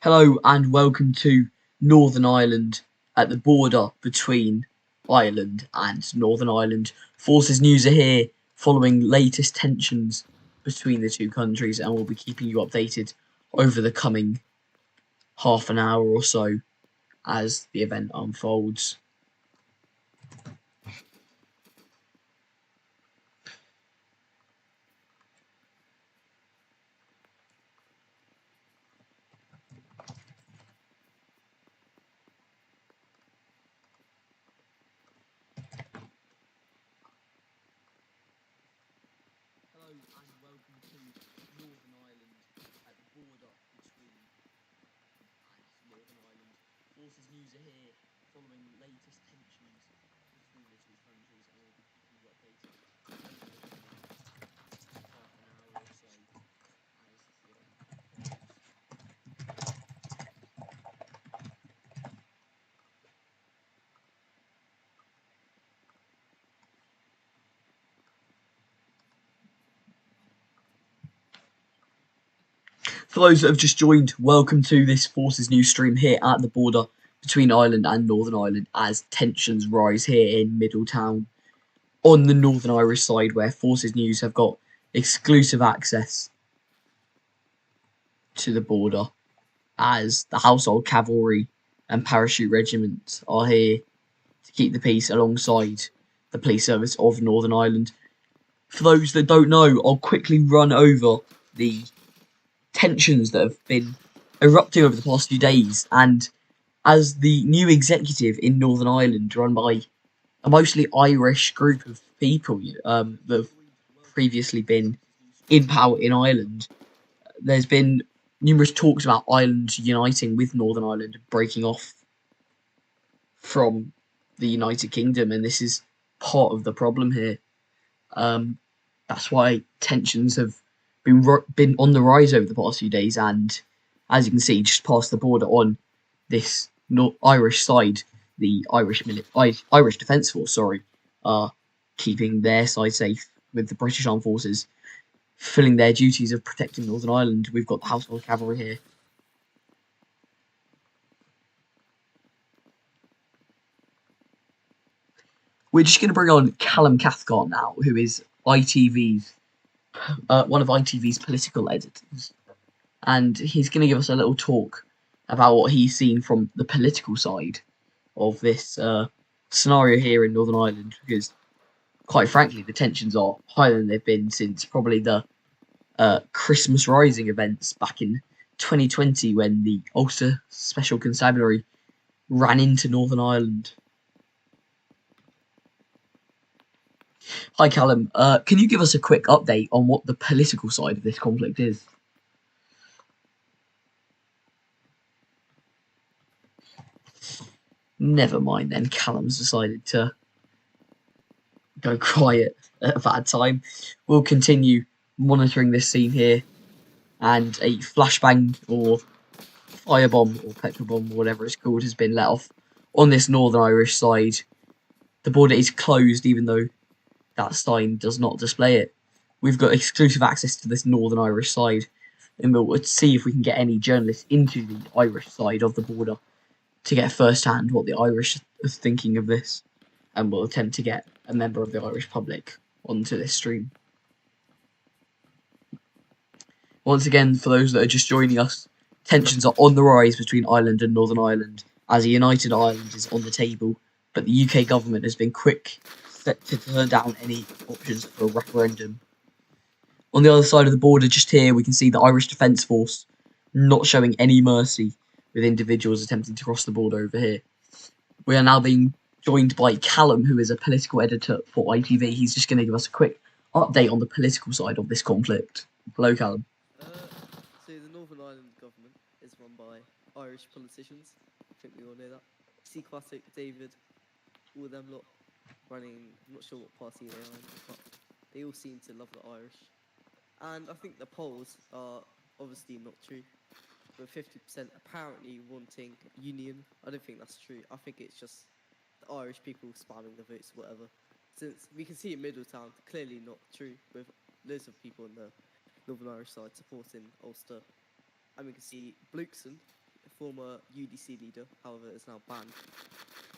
Hello and welcome to Northern Ireland at the border between Ireland and Northern Ireland. Forces News are here following latest tensions between the two countries, and we'll be keeping you updated over the coming half an hour or so as the event unfolds. Hello and welcome to Northern Ireland at the border between and Northern Ireland. Forces News are here following latest tensions between the two countries, and we'll be keeping you updated over the coming half an hour or so as the event unfolds. For those that have just joined, welcome to this Forces News stream here at the border between Ireland and Northern Ireland as tensions rise here in Middletown on the Northern Irish side, where Forces News have got exclusive access to the border as the Household Cavalry and Parachute Regiment are here to keep the peace alongside the police service of Northern Ireland. For those that don't know, I'll quickly run over the tensions that have been erupting over the past few days, and as the new executive in Northern Ireland, run by a mostly Irish group of people that have previously been in power in Ireland, there's been numerous talks about Ireland uniting with Northern Ireland, breaking off from the United Kingdom, and this is part of the problem here. That's why tensions have been on the rise over the past few days, and as you can see, just past the border on this Irish side, the Irish Defence Force, are keeping their side safe with the British Armed Forces filling their duties of protecting Northern Ireland. We've got the Household Cavalry here. We're just going to bring on Callum Cathcart now, who is ITV's one of ITV's political editors, and he's going to give us a little talk about what he's seen from the political side of this scenario here in Northern Ireland, because quite frankly, the tensions are higher than they've been since probably the Christmas Rising events back in 2020, when the Ulster Special Constabulary ran into Northern Ireland. Hi Callum, can you give us a quick update on what the political side of this conflict is? Never mind then, Callum's decided to go quiet at a bad time. We'll continue monitoring this scene here, and a flashbang or firebomb or petrol bomb, whatever it's called, has been let off on this Northern Irish side. The border is closed, even though that sign does not display it. We've got exclusive access to this Northern Irish side, and we'll see if we can get any journalists into the Irish side of the border to get first-hand what the Irish are thinking of this, and we'll attempt to get a member of the Irish public onto this stream. Once again, for those that are just joining us, tensions are on the rise between Ireland and Northern Ireland as a united Ireland is on the table, but the UK government has been quick to turn down any options for a referendum. On the other side of the border, just here, we can see the Irish Defence Force not showing any mercy with individuals attempting to cross the border over here. We are now being joined by Callum, who is a political editor for ITV. He's just going to give us a quick update on the political side of this conflict. Hello, Callum. So the Northern Ireland government is run by Irish politicians. I think we all know that. Seaquatic, David, all of them lot running, I'm not sure what party they are in, but they all seem to love the Irish. And I think the polls are obviously not true, with 50% apparently wanting union. I don't think that's true. I think it's just the Irish people spamming the votes, whatever. Since we can see in Middletown, clearly not true, with loads of people on the Northern Irish side supporting Ulster. And we can see Bluxon, former UDC leader, however, is now banned,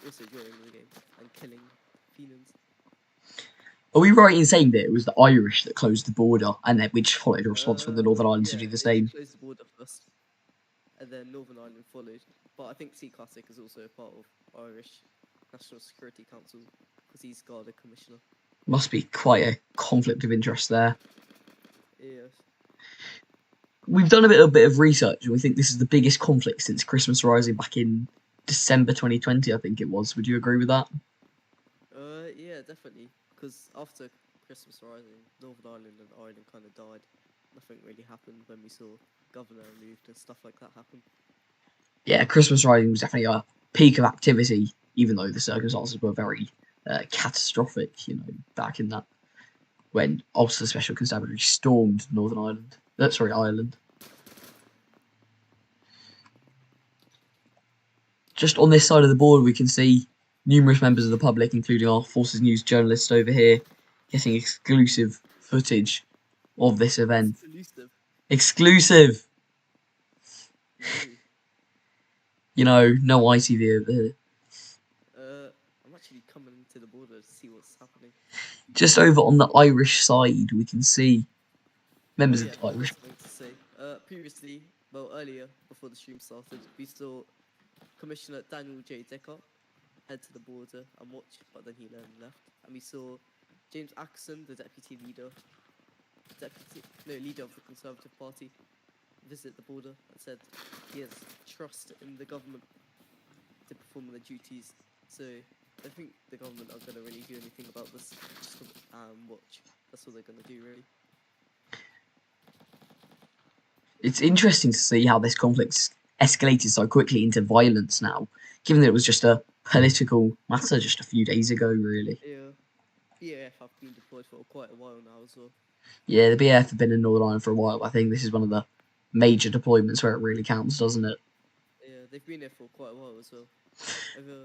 also joining the game and killing Phoenix. Are we right in saying that it was the Irish that closed the border and then which followed a response from the Northern Ireland to Yeah, do the they same? did close the border first, and then Northern Ireland followed. But I think C Classic is also a part of Irish National Security Council because he's Garda Commissioner. Must be quite a conflict of interest there. Yes. We've done a bit of research and we think this is the biggest conflict since Christmas Rising back in December 2020, I think it was. Would you agree with that? Yeah, definitely. Because after Christmas Rising, Northern Ireland and Ireland kind of died. Nothing really happened when we saw governor removed and stuff like that happen. Yeah, Christmas Rising was definitely a peak of activity, even though the circumstances were very catastrophic, back in that when Ulster Special Constabulary stormed Northern Ireland. Ireland. Just on this side of the board, we can see numerous members of the public, including our Forces News journalists over here, getting exclusive footage of this event. Exclusive! No ITV over here. I'm actually coming to the border to see what's happening. Just over on the Irish side, we can see members of the Irish. Previously, earlier, before the stream started, we saw Commissioner Daniel J. Decker head to the border and watch, but then he then left. And we saw James Axon, the deputy leader, leader of the Conservative Party, visit the border and said he has trust in the government to perform their duties. So I think the government are going to really do anything about this. Just watch. That's what they're going to do, really. It's interesting to see how this conflict's escalated so quickly into violence now, given that it was just a political matter just a few days ago, really. Yeah. BAF have been deployed for quite a while now as well. Yeah, the BAF have been in Northern Ireland for a while. I think this is one of the major deployments where it really counts, doesn't it? Yeah, they've been there for quite a while as well.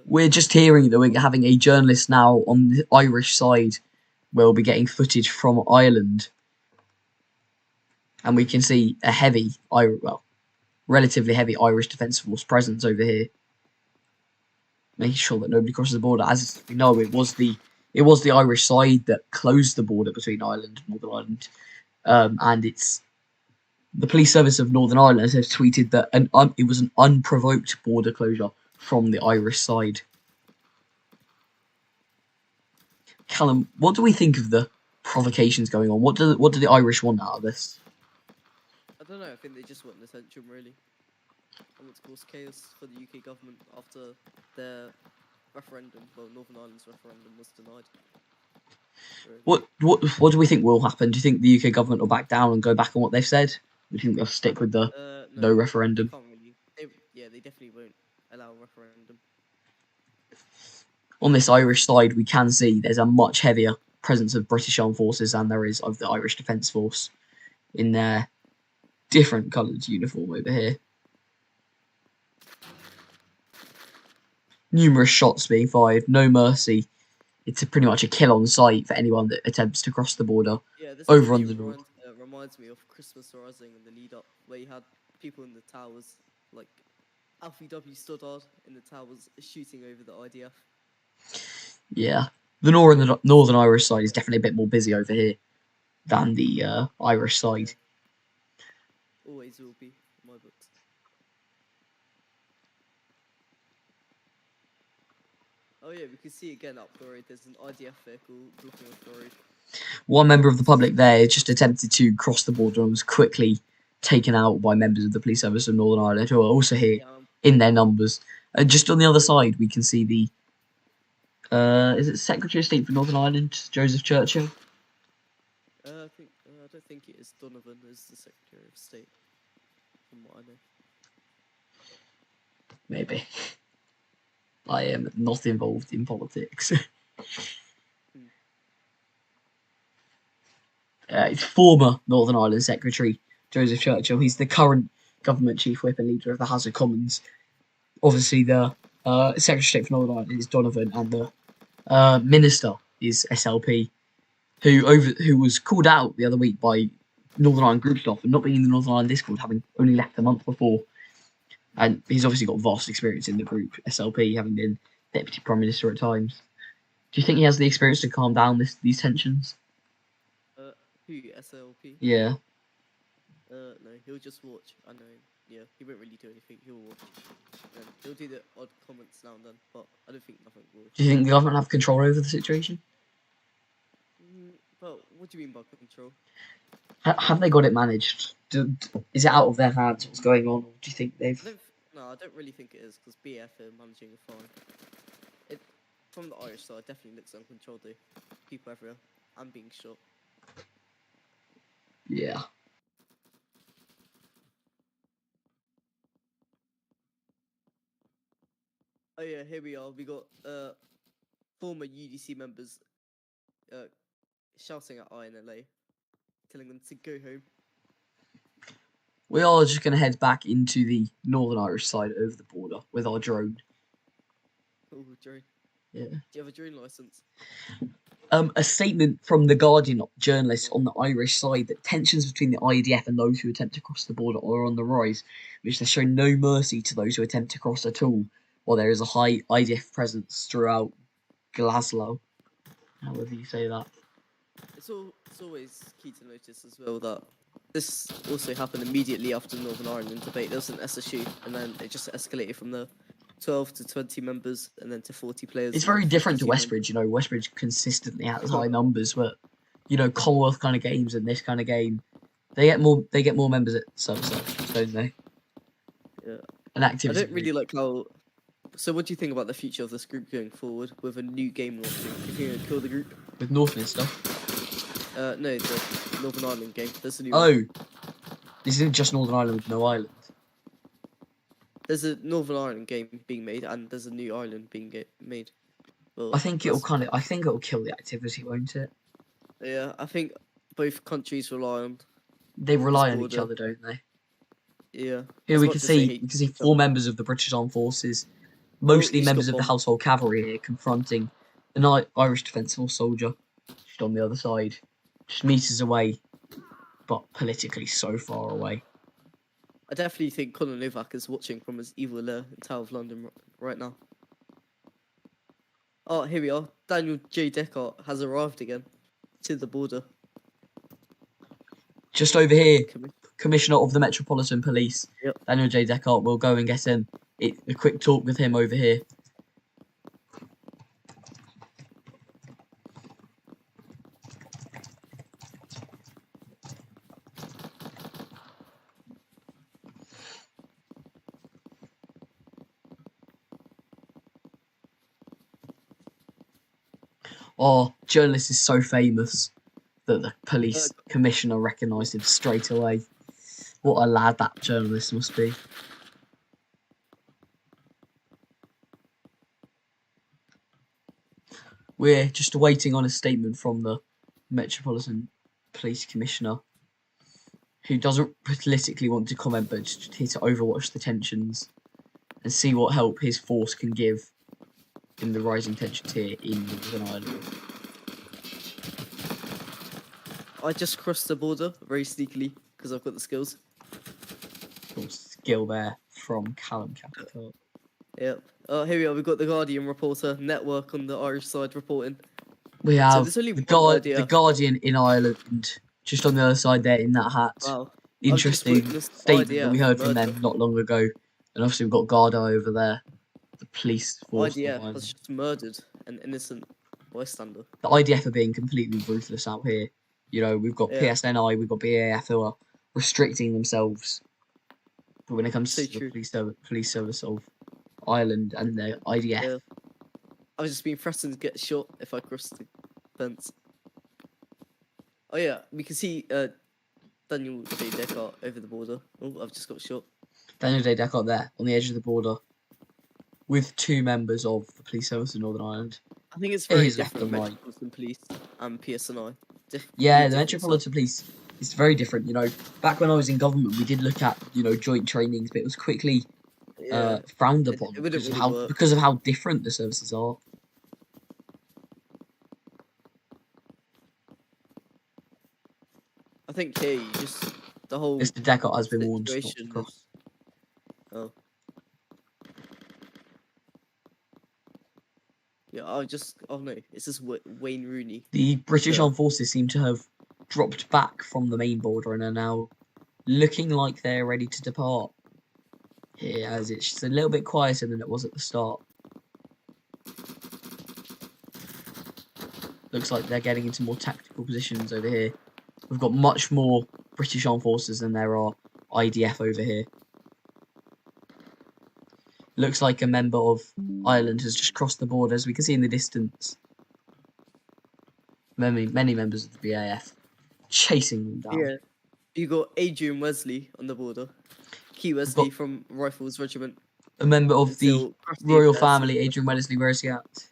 We're just hearing that we're having a journalist now on the Irish side where we'll be getting footage from Ireland. And we can see a relatively heavy Irish Defence Force presence over here, making sure that nobody crosses the border. As we know, it was the Irish side that closed the border between Ireland and Northern Ireland, and it's the police service of Northern Ireland has tweeted that it was an unprovoked border closure from the Irish side. Callum, what do we think of the provocations going on? What do the Irish want out of this? I don't know. I think they just want attention, really. I want to cause chaos for the UK government after their referendum. Well, Northern Ireland's referendum was denied. Really. What do we think will happen? Do you think the UK government will back down and go back on what they've said? Do you think they'll stick with the no referendum? They can't really. They definitely won't allow a referendum. On this Irish side, we can see there's a much heavier presence of British Armed Forces than there is of the Irish Defence Force in their different coloured uniform over here. Numerous shots being fired, no mercy. It's pretty much a kill on sight for anyone that attempts to cross the border over on the north. Reminds me of Christmas Rising and the lead up, where you had people in the towers, like Alfie W. Stoddard in the towers shooting over the IDF. Yeah, the Northern Irish side is definitely a bit more busy over here than the Irish side. Always will be, in my books. Oh yeah, we can see again up the road, there's an IDF vehicle blocking off the road. One member of the public there just attempted to cross the border and was quickly taken out by members of the police service of Northern Ireland, who are also here in their numbers. Just on the other side, we can see the is it Secretary of State for Northern Ireland, Joseph Churchill? I don't think it is. Donovan is the Secretary of State, from what I know. Maybe. I am not involved in politics. It's former Northern Ireland Secretary Joseph Churchill. He's the current government chief whip and leader of the House of Commons. Obviously, the Secretary of State for Northern Ireland is Donovan, and the Minister is SLP, who was called out the other week by Northern Ireland group staff for not being in the Northern Ireland Discord, having only left a month before. And he's obviously got vast experience in the group, SLP, having been Deputy Prime Minister at times. Do you think he has the experience to calm down these tensions? Who SLP? Yeah. No, he'll just watch. I know him. Yeah, he won't really do anything. He'll watch. And he'll do the odd comments now and then, but I don't think nothing will. Do you think the government have control over the situation? But what do you mean by control? Have they got it managed? Is it out of their hands what's going on? Or do you think they've... No, I don't really think it is, because BF are managing it fine. It, from the Irish side, definitely looks uncontrolled though. People everywhere. I'm being shot. Yeah. Oh yeah, here we are. We got former UDC members shouting at INLA, telling them to go home. We are just going to head back into the Northern Irish side over the border with our drone. Oh, drone. Yeah. Do you have a drone license? A statement from the Guardian journalist on the Irish side that tensions between the IDF and those who attempt to cross the border are on the rise, which they show no mercy to those who attempt to cross at all, while there is a high IDF presence throughout Glasgow. However you say that. It's always key to notice as well that this also happened immediately after the Northern Ireland debate. There was an SSU, and then it just escalated from there. 12 to 20 members, and then to 40 players. It's very different to Westbridge, you know. Westbridge consistently has high numbers, but you know, Commonwealth kind of games and this kind of game, they get more members at some sections, don't they? Yeah. An activity. I don't really like how. So, what do you think about the future of this group going forward with a new game launching? Do you think it'll kill the group? With Northminster? No, the Northern Ireland game. There's a new. Oh, this isn't just Northern Ireland with no island. There's a Northern Ireland game being made, and there's a new island being made. Well, I think it'll kill the activity, won't it? Yeah, I think both countries rely on. They rely on each other, don't they? Yeah. Here we can see 4 members of the British Armed Forces, mostly members of the Household Cavalry here, confronting an Irish Defence Force soldier, just on the other side, just meters away, but politically so far away. I definitely think Conor Novak is watching from his evil lair in Tower of London right now. Oh, here we are. Daniel J. Deckard has arrived again to the border. Just over here, Commissioner of the Metropolitan Police, yep. Daniel J. Deckard, will go and get him. A quick talk with him over here. Oh, journalist is so famous that the police commissioner recognised him straight away. What a lad that journalist must be. We're just waiting on a statement from the Metropolitan Police Commissioner, who doesn't politically want to comment, but just here to overwatch the tensions and see what help his force can give in the rising tensions here in Northern Ireland. I just crossed the border very sneakily because I've got the skills. Cool skill there from Callum Capital. Yep. Here we are. We've got the Guardian reporter network on the Irish side reporting. We have the Guardian in Ireland, just on the other side there in that hat. Wow. Interesting statement that we heard from them not long ago. And obviously we've got Garda over there, the police force. IDF has just murdered an innocent bystander. The IDF are being completely ruthless out here. You know, we've got PSNI, we've got BAF who are restricting themselves. But when it comes to the police service of Ireland and the IDF. Yeah. I was just being threatened to get shot if I crossed the fence. Oh yeah, we can see Daniel J. Deckard over the border. Oh, I've just got shot. Daniel J. Deckard there, on the edge of the border, with 2 members of the police service in Northern Ireland. I think it's very different, Metropolitan Police and PSNI. Yeah, the Metropolitan Police is very different, you know. Back when I was in government, we did look at, you know, joint trainings, but it was quickly frowned upon because of how different the services are. I think here you just the whole Mr. Deckard has been warned. Oh. Oh no, it's just Wayne Rooney. The British The- Armed Forces seem to have dropped back from the main border and are now looking like they're ready to depart. Here, as it's just a little bit quieter than it was at the start. Looks like they're getting into more tactical positions over here. We've got much more British Armed Forces than there are IDF over here. Looks like a member of Ireland has just crossed the border, as we can see in the distance. Many members of the BAF chasing them down. Yeah, you got Adrian Wesley on the border. Key Wesley from Rifles Regiment. A member of the Until Crusty royal there, family, so- Adrian Wellesley, where is he at?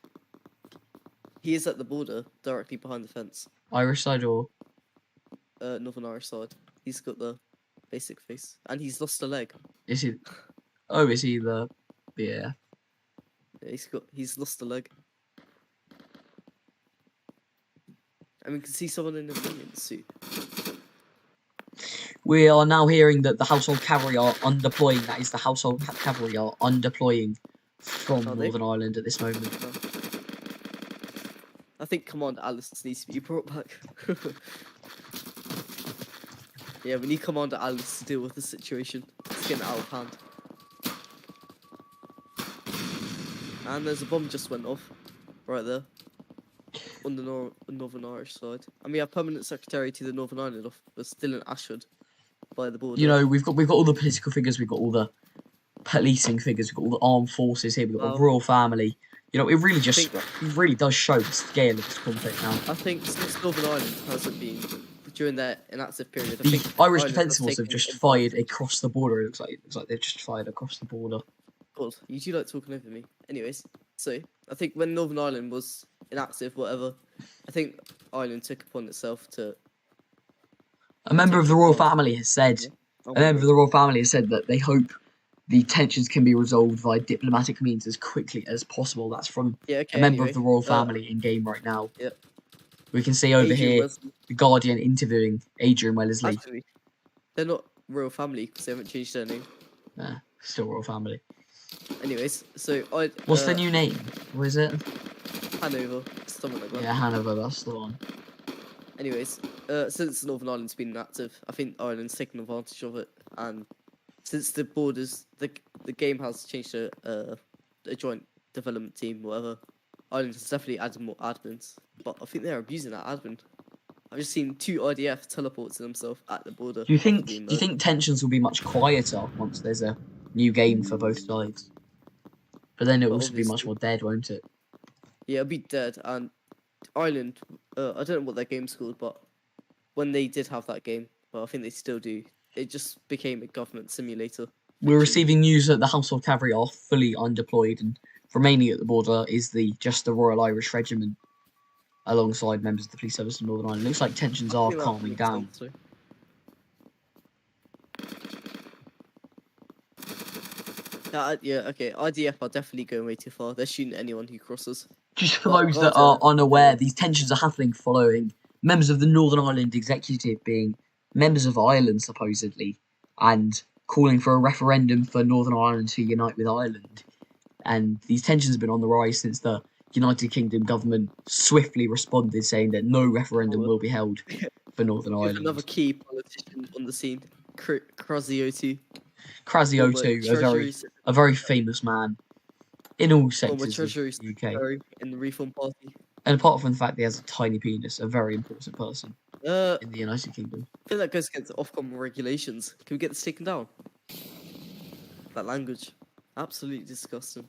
He is at the border, directly behind the fence. Irish side or? Northern Irish side. He's got the basic face, and he's lost a leg. Is he? Oh, is he the BAF? Yeah, he's lost a leg. And we can see someone in a minion suit. We are now hearing that the household cavalry are undeploying. That is, the household cavalry are undeploying from Are they? Northern Ireland at this moment. No. I think Commander Alice needs to be brought back. Yeah, we need Commander Alice to deal with the situation. It's getting out of hand. And there's a bomb just went off. Right there. On the Northern Irish side. And we have Permanent Secretary to the Northern Ireland office still in Ashford. By the border. You know, we've got all the political figures, we've got all the policing figures, we've got all the armed forces here, we've got the royal family. You know, it really does show the scale of this conflict now. I think since Northern Ireland hasn't been during their inactive period, I The think Irish Ireland Defence has Force have taken just advantage. fired across the border. It looks like they've just fired across the border. God, you do like talking over me. Anyways, so I think when Northern Ireland was inactive, whatever, I think Ireland took upon itself to. A member of the royal family has said. Oh, A member of the royal family has said that they hope the tensions can be resolved via diplomatic means as quickly as possible. That's from yeah, okay, a member anyway, of the royal family in game right now. Yep. We can see over Adrian here Wesley. the Guardian interviewing Adrian Wellesley. Actually, they're not royal family because they haven't changed their name. Still royal family. Anyways, so I. What's their new name? What is it? Hanover, something like that. Yeah, Hanover, that's the one. Anyways, since Northern Ireland's been inactive, I think Ireland's taken advantage of it, and since the borders, the game has changed to a joint development team, whatever. Ireland has definitely added more admins, but I think they're abusing that admin. I've just seen 2 IDF teleport to themselves at the border. Do you after being murdered. think tensions will be much quieter once there's a new game for both sides? But then it'll But also be much obviously- more dead, won't it? Yeah, it'll be dead, and Ireland. I don't know what their game's called, but when they did have that game, well, I think they still do. It just became a government simulator. We're receiving news that the household cavalry are fully undeployed, and remaining at the border is the Royal Irish Regiment, alongside members of the police service of Northern Ireland. Looks like tensions I are think that calming makes down. sense, so. Yeah, okay. IDF are definitely going way too far. They're shooting anyone who crosses. Just for Well, those that Roger, are unaware, these tensions are happening following members of the Northern Ireland Executive being members of Ireland, supposedly, and calling for a referendum for Northern Ireland to unite with Ireland. And these tensions have been on the rise since the United Kingdom government swiftly responded, saying that no referendum will be held for Northern We have Ireland. another key politician on the scene, Craziotti. Crazioto, a very famous man in all Former sectors Treasury of the UK. Secretary in the Reform Party. And apart from the fact that he has a tiny penis, a very important person I in the United Kingdom. think that goes against Ofcom regulations. Can we get this taken down? That language. Absolutely disgusting.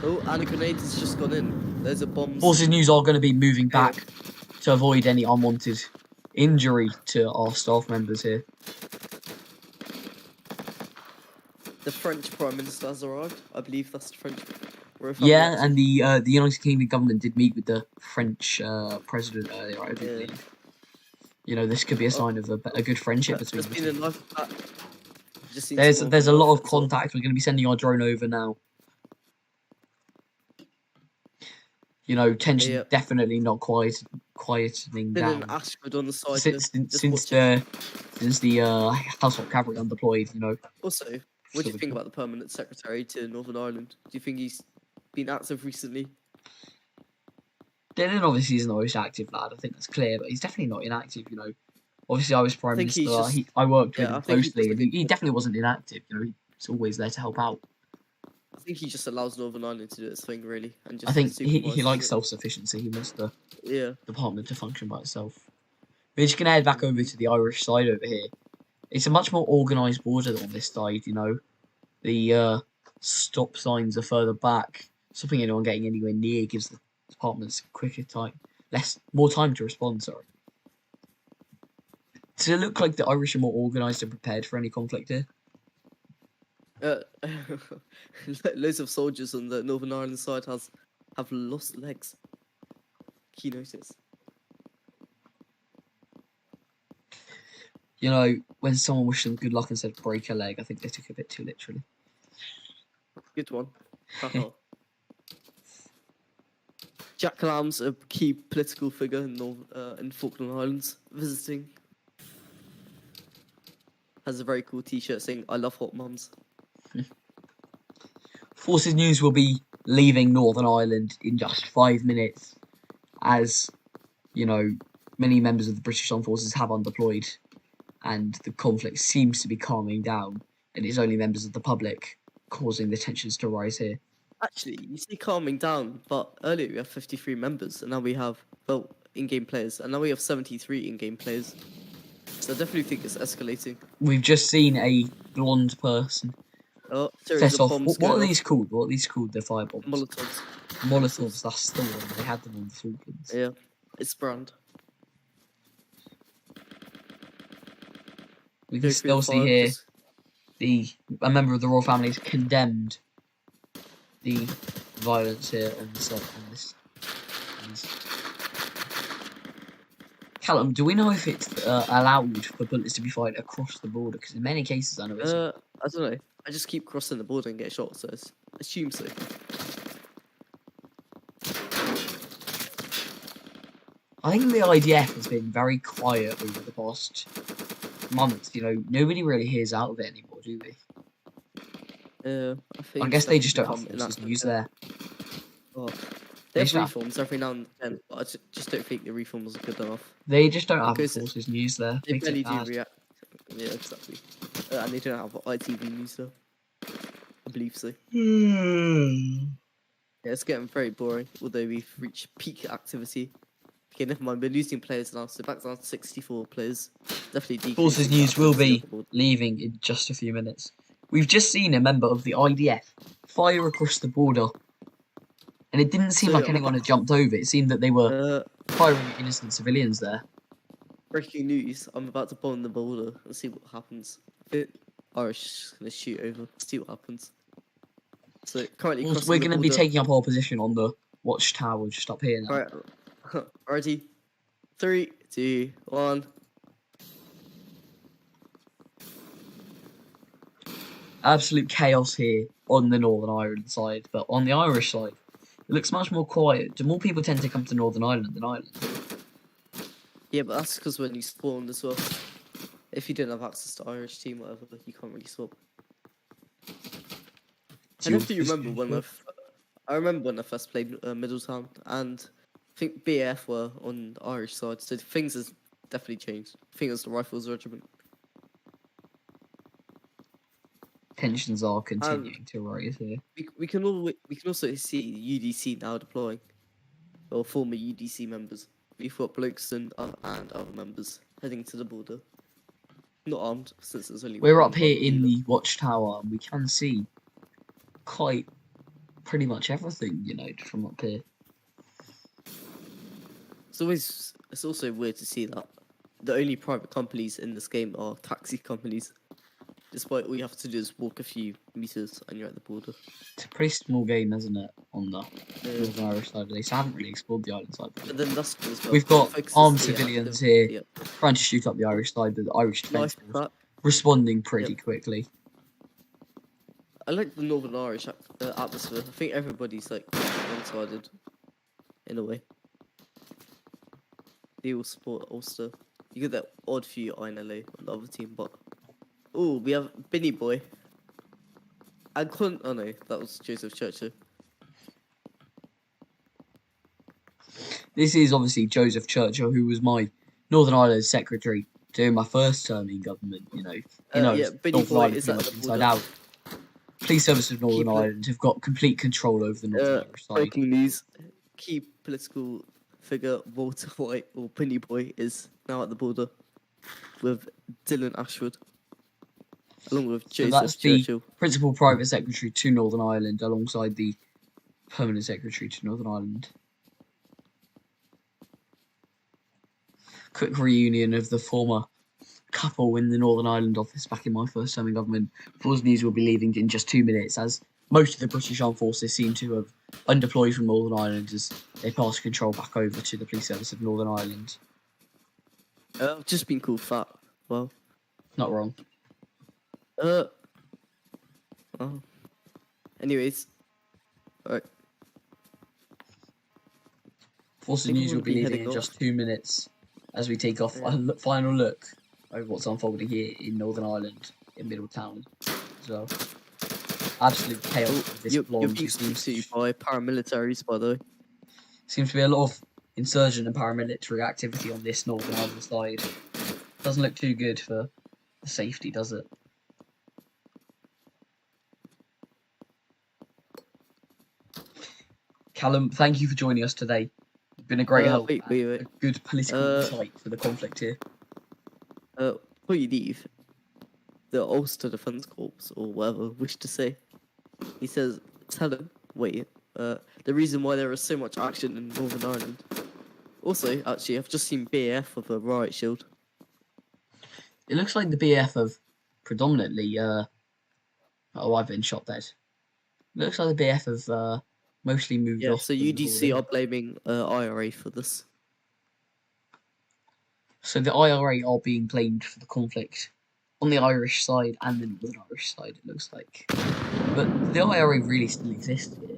Oh, and a grenade has just gone in. There's a bomb. Forces News are going to be moving back to avoid any unwanted injury to our staff members here. The French Prime Minister has arrived. I believe that's the French. Yeah, and the United Kingdom government did meet with the French president earlier, I believe. You know, this could be a sign of a good friendship between There's the been two. a knife attack. Just seen There's someone a from lot of North as well. contact. We're going to be sending our drone over now. You know, tension Yeah. definitely not quietening Been down an Ashford on the side. since just the household cavalry undeployed. You know. Also, what do you think about the permanent secretary to Northern Ireland? Do you think he's been active recently? Dylan obviously isn't the most active lad. I think that's clear, but he's definitely not inactive. You know, obviously I was I prime think he's minister. just I worked with yeah. him I think he closely, just and he definitely wasn't inactive. You know, he's always there to help out. I think he just allows Northern Ireland to do its thing really, and I just think he supervises likes it. self-sufficiency. He wants the Yeah. department to function by itself. We're just gonna head back over Mhm. to the Irish side over here. It's a much more organised border on this side. You know, the stop signs are further back. Stopping anyone getting anywhere near gives the departments quicker time, more time to respond. Sorry. Does it look like the Irish are more organised and prepared for any conflict here? Uh, loads of soldiers on the Northern Ireland side have lost legs. Key notice. You know, when someone wished them good luck and said break a leg, I think they took it a bit too literally. Good one. Haha. Jack Lamb's a key political figure in Falkland Islands, visiting. Has a very cool T-shirt saying "I love hot mums." Forces News will be leaving Northern Ireland in just 5 minutes, as you know, many members of the British Armed Forces have undeployed, and the conflict seems to be calming down, and it's only members of the public causing the tensions to rise here. Actually, you see calming down, but earlier we have 53 members, and now we have in-game players, and now we have 73 in-game players. So I definitely think it's escalating. We've just seen a blonde person Oh, series set of off. bombs What are going these off. called? What are these called? The fire bombs. Molotovs. Molotovs. That's the one. They had them on the Falklands. Yeah, it's brand. We Go can through still the see fire. here Just a member of the royal family has condemned the violence here on this. Callum, do we know if it's allowed for bullets to be fired across the border? Because in many cases, I know it's not. I don't know. I just keep crossing the border and get shot, so I assume so. I think the IDF has been very quiet over the past months. You know, nobody really hears out of it anymore, do they? I think I it's guess they definitely just don't have become forces inactive. news there. Oh, They they just have don't have, reforms every now and then, but I just don't think the reforms are good enough. they just don't have Because forces news there. they Makes barely it do bad. react. Yeah, exactly. And they don't have ITV news though. I believe so. Yeah, it's getting very boring, although we've reached peak activity. Okay, never mind, we're losing players now, so back down to 64 players. Definitely Forces decreasing the News will activity be of the board. leaving in just a few minutes. We've just seen a member of the IDF fire across the border, and it didn't seem So, like I'm anyone about had jumped over. It seemed that they were uh, firing at innocent civilians there. breaking news, I'm about to bomb the border and see what happens. I think Irish is going to shoot over, see what happens. So, currently Also, crossing we're the going to be border. taking up our position on the watchtower just up here now. Alright, ready? 3, 2, 1. Absolute chaos here on the Northern Ireland side, but on the Irish side, it looks much more quiet. Do more people tend to come to Northern Ireland than Ireland? Yeah, but that's because when you spawned as well. If you didn't have access to Irish team, whatever, you can't really swap. I definitely remember when I first played Middletown, and I think BAF were on the Irish side, so things has definitely changed. I think it was the Rifles Regiment. Tensions are continuing to rise here. We can also see UDC now deploying, or former UDC members. We've got blokes and other members heading to the border. Not armed, since there's only We're one up here armed in leader. the watchtower, and we can see pretty much everything, you know, from up here. It's also weird to see that the only private companies in this game are taxi companies. Despite all you have to do is walk a few meters and you're at the border. It's a pretty small game, isn't it, on the Northern Irish side of this? I haven't really explored the island side before. But then that's as well. We've got Focuses armed the civilians activity here up. trying to shoot up the Irish side, but the Irish Defence Nice Force cut. responding pretty quickly. I like the Northern Irish atmosphere. I think everybody's like one-sided in a way. They all support Ulster. You get that odd few INLA on the other team, but oh, we have Binny Boy. And oh no, that was Joseph Churchill. This is obviously Joseph Churchill, who was my Northern Ireland secretary during my first term in government. You know, he knows Yeah, Benny Northern Boy Ireland is pretty at much the inside border. out. Police Service of Northern Keep it- Ireland have got complete control over the Northern Irish side. Breaking news: key political figure Walter White, or Benny Boy, is now at the border with Dylan Ashwood, along with So Joseph that's the Churchill. Principal Private Secretary to Northern Ireland, alongside the Permanent Secretary to Northern Ireland. Quick reunion of the former couple in the Northern Ireland office back in my first term in government. Force News will be leaving in just 2 minutes, as most of the British Armed Forces seem to have undeployed from Northern Ireland as they pass control back over to the Police Service of Northern Ireland. I've just been called fat. Well, Not wrong. oh. Anyways, alright. Forces think I'm News will gonna be be leaving heading in just 2 minutes as we take off a final look over what's unfolding here in Northern Ireland, in Middletown as well. Absolute chaos of this You're blonde being who spooked seems to by paramilitaries, by the way. to be a lot of insurgent and paramilitary activity on this Northern Ireland side. Doesn't look too good for the safety, does it? Callum, thank you for joining us today. You've been a great help. Wait. A good political insight for the conflict here. Before you leave, the Ulster Defence Corps, or whatever, wish to say, he says, tell him, the reason why there is so much action in Northern Ireland. Also, actually, I've just seen BAF with a riot shield. It looks like the BF have predominantly, I've been shot dead. It looks like the BF have mostly moved off. So UDC are blaming IRA for this. So the IRA are being blamed for the conflict on the Irish side and the Northern Irish side, it looks like. But the IRA really still exists here.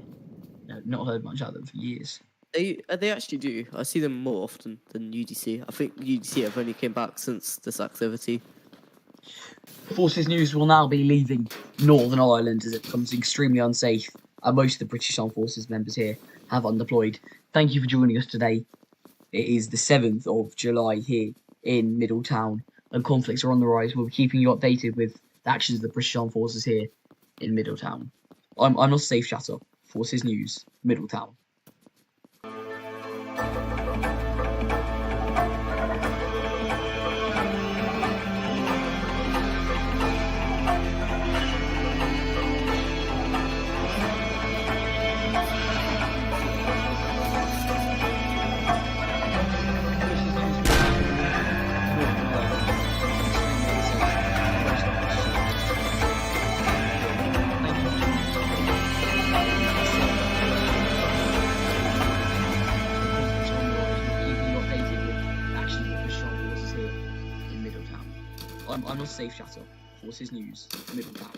Not heard much out of them for years. They actually do. I see them more often than UDC. I think UDC have only came back since this activity. Forces News will now be leaving Northern Ireland as it becomes extremely unsafe, and most of the British Armed Forces members here have undeployed. Thank you for joining us today. It is the 7th of July here in Middletown, and conflicts are on the rise. We'll be keeping you updated with the actions of the British Armed Forces here in Middletown. I'm not Safe Chatter. Forces News, Middletown. I'm not Safe Chatter. Forces News, Middletown.